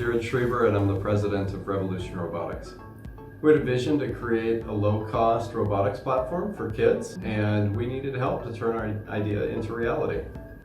Jared Schreiber, and I'm the president of Revolution Robotics. We had a vision to create a low-cost robotics platform for kids, and we needed help to turn our idea into reality.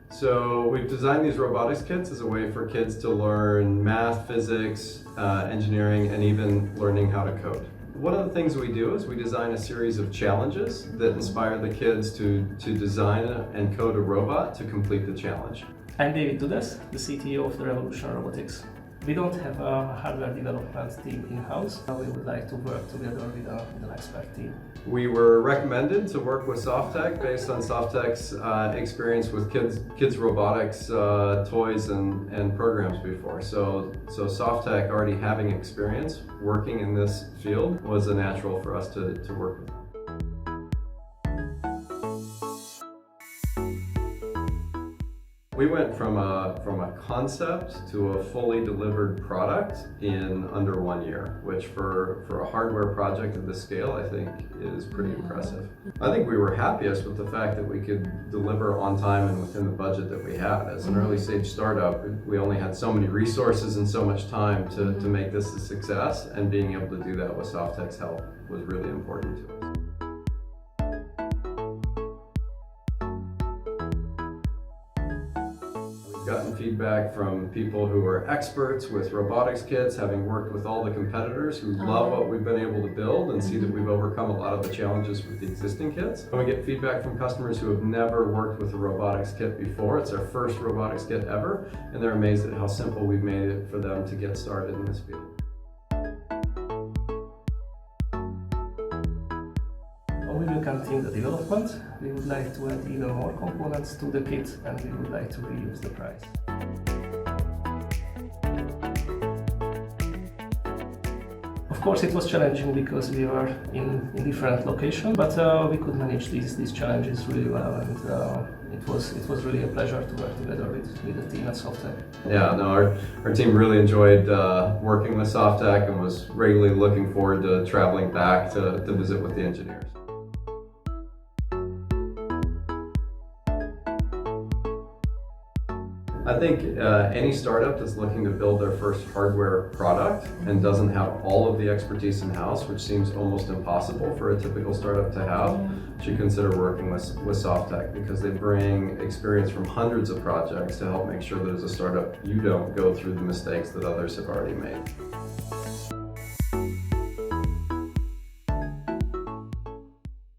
So we've designed these robotics kits as a way for kids to learn math, physics, engineering, and even learning how to code. One of the things we do is we design a series of challenges that inspire the kids to design and code a robot to complete the challenge. I'm David Dudas, the CTO of the Revolution Robotics. We don't have a hardware development team in-house. We would like to work together with an expert team. We were recommended to work with Softeq based on Softeq's experience with kids robotics toys and programs before. So Softeq, already having experience working in this field, was a natural for us to work with. We went from a concept to a fully delivered product in under 1 year, which for a hardware project of this scale, I think is pretty impressive. I think we were happiest with the fact that we could deliver on time and within the budget that we had. As an early stage startup, we only had so many resources and so much time to make this a success, and being able to do that with Softeq's help was really important to us. Gotten feedback from people who are experts with robotics kits, having worked with all the competitors who love what we've been able to build and see that we've overcome a lot of the challenges with the existing kits. And we get feedback from customers who have never worked with a robotics kit before. It's their first robotics kit ever, and they're amazed at how simple we've made it for them to get started in this field. We will continue the development. We would like to add even more components to the kit, and we would like to reduce the price. Of course, it was challenging because we were in different locations, but we could manage these challenges really well, and it was really a pleasure to work together with the team at Softeq. Yeah, no, our team really enjoyed working with Softeq and was regularly looking forward to traveling back to visit with the engineers. I think any startup that's looking to build their first hardware product and doesn't have all of the expertise in-house, which seems almost impossible for a typical startup to have, should consider working with Softeq, because they bring experience from hundreds of projects to help make sure that as a startup you don't go through the mistakes that others have already made.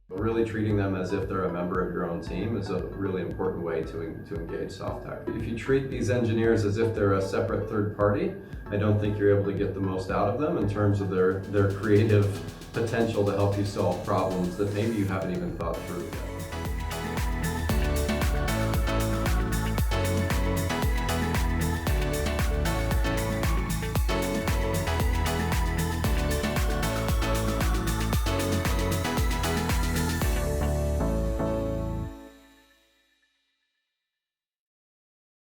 Really treating them as if they're a member of your own team is a really important way to engage Softeq. If you treat these engineers as if they're a separate third party, I don't think you're able to get the most out of them in terms of their creative potential to help you solve problems that maybe you haven't even thought through yet.